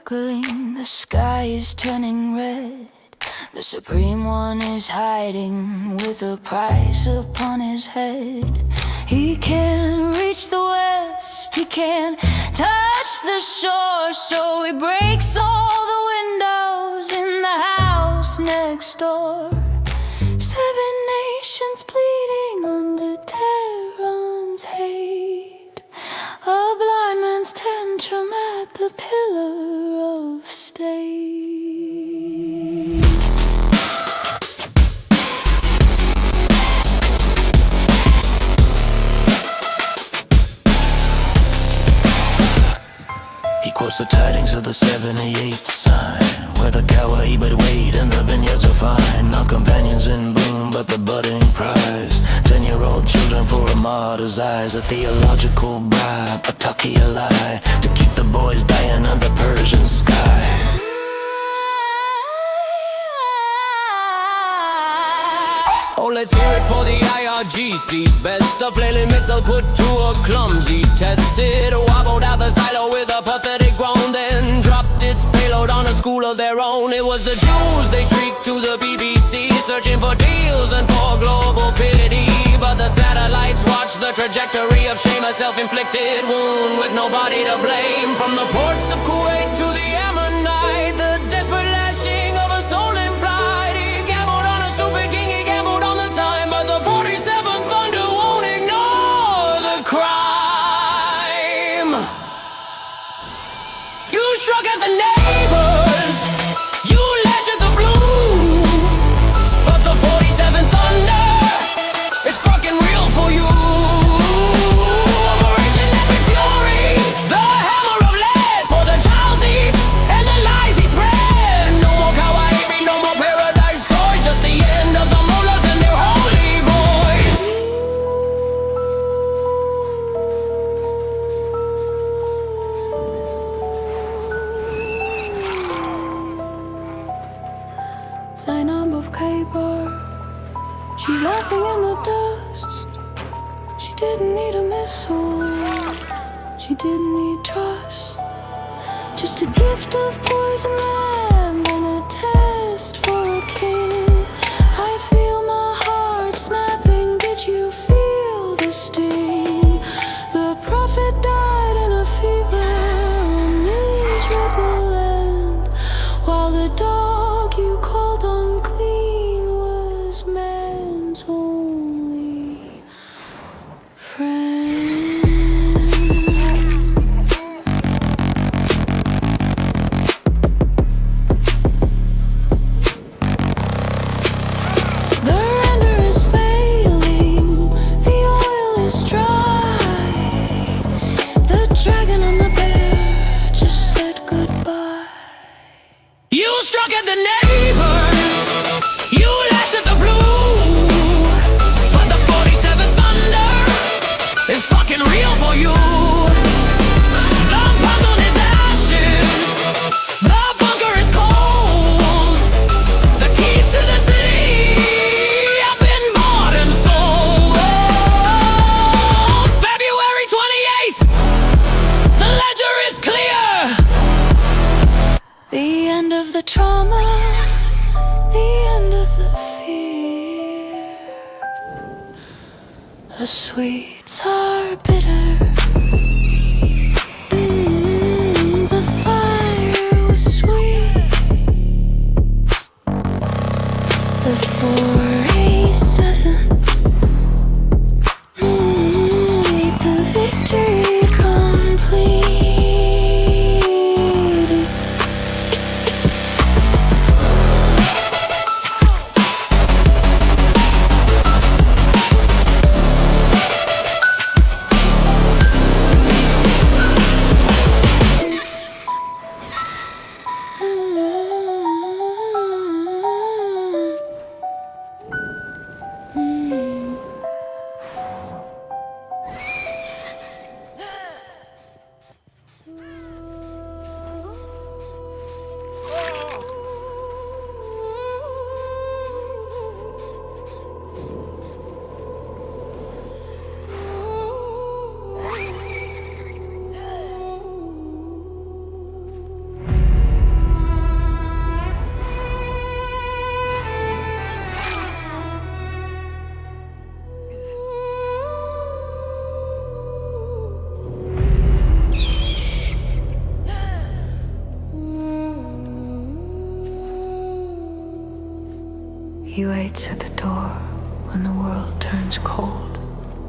sparkling, the sky is turning red. The Supreme One is hiding with a price upon his head. He can't reach the west, he can't touch the shore, so he breaks all the windows in the house next door. 7 nations bleeding under Terran's hate, a blind man's tantrum at the pillar of state. He quotes the tidings of the 78 sign, where the kawaii but wait and the vineyards are fine. Not companions in bloom, but the budding prize. 10-year-old children for a martyr's eyes. A theological bribe, a Taki lie, to keep the boys dying under Persian sky. Oh, let's hear it for the IRGC's best. A flailing missile put to a clumsy test. It wobbled out the silo with a pathetic groan, then dropped its payload on a school of their own. It was the Jews, they shrieked to the BBC, searching for deals and for global pity. But the satellites watched the trajectory of shame, a self-inflicted wound with nobody to blame. From the ports of Kuwait to the Ammonite, the desperate lashing of a soul in flight. He gambled on a stupid king, he gambled on the time, but the 47th Thunder won't ignore the crime. You struck at the neighbors, you lashed at the blue, but the 47th Thunder is fucking real for you. Operation Epic Fury, the hammer of lead for the child thief and the lies he spread. No more kawaii, no more paradise toys, just the end of the mullahs and their holy boys. Zainab of Khaybar, she's laughing in the dust. She didn't need a missile, she didn't need trust. Just a gift of poison lamb and a test for a king. I feel my heart snapping, did you feel the sting? The prophet died in a fever on his rebel land, while the dog you called unclean was man's only friend. The render is failing, the oil is dry. The dragon and the bear just said goodbye. You struck at the neighbors, you lashed at the blue, but the 47th Thunder is fucking real for you. The bundle is ashes, the bunker is cold, the keys to the city have been bought and sold. February 28th, the ledger is clear. The end of the trauma, the end of the fear. The sweets are bitter. The fire was sweet. The 487. The victory complete. He waits at the door when the world turns cold.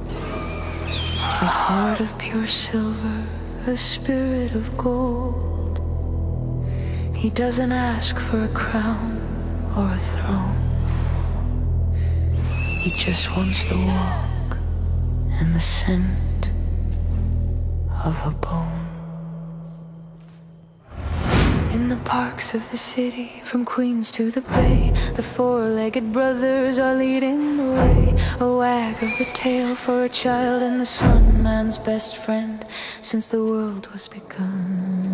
A heart of pure silver, a spirit of gold. He doesn't ask for a crown or a throne. He just wants the walk and the scent of a bone. In the parks of the city, from Queens to the Bay, the four-legged brothers are leading the way. A wag of the tail for a child in the sun, man's best friend since the world was begun.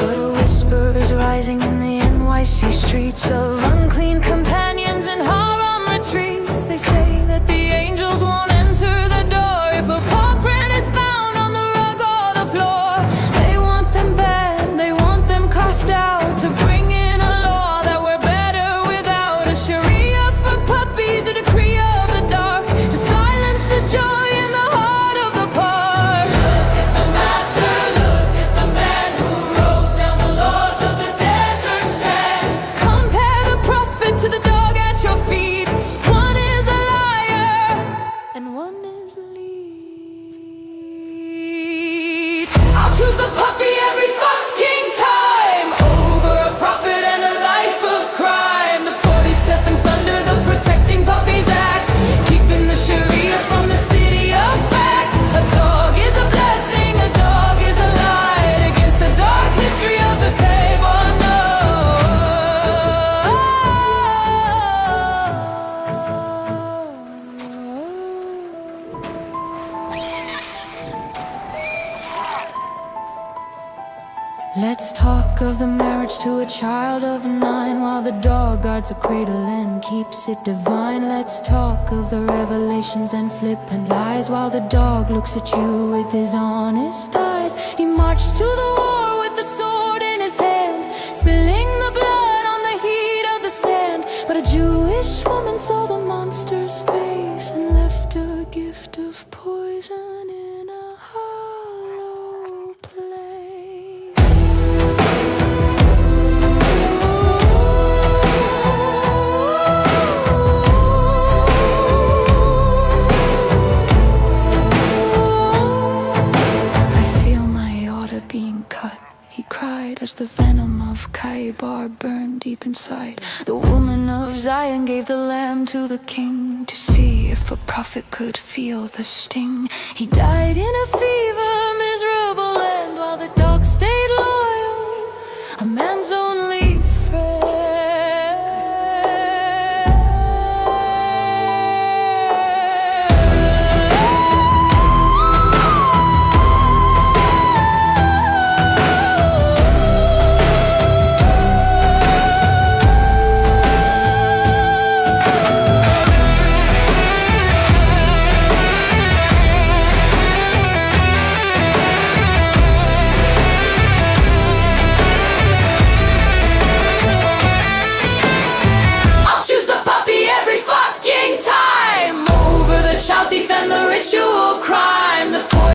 But a whisper is rising in the NYC streets of unclean companions and harem retreats. They say that the angels won't enter the door if a paw print is found on the rug or the floor. They want them banned, they want them cast out, to bring in a law that we're better without. A Sharia for puppies, a decree of the dark, to silence the joy in the heart of the park. Look at the master, look at the man who wrote down the laws of the desert sand. Compare the prophet to the dog at your feet. One is a liar and one is a lead. I'll choose the puppy every fucking time over a prophet and a life of crime. The 47th Thunder, the Protecting Puppies Act, keeping the Sharia from the city of fact. A dog is a blessing, a dog is a light against the dark history of the cave. Oh no. Let's talk of the marriage to a child of 9, while the dog guards a cradle and keeps it divine. Let's talk of the revelations and flippant lies, while the dog looks at you with his honest eyes. He marched to the war with the sword in his hand, spilling the blood on the heat of the sand. But a Jewish woman saw the monster's face and left a gift of poison in a hollow place. I feel my aorta being cut, he cried, as the venom of Khaybar burned deep inside. The woman of Zion gave the lamb to the king, to see if a prophet could feel the sting. He died in a fever,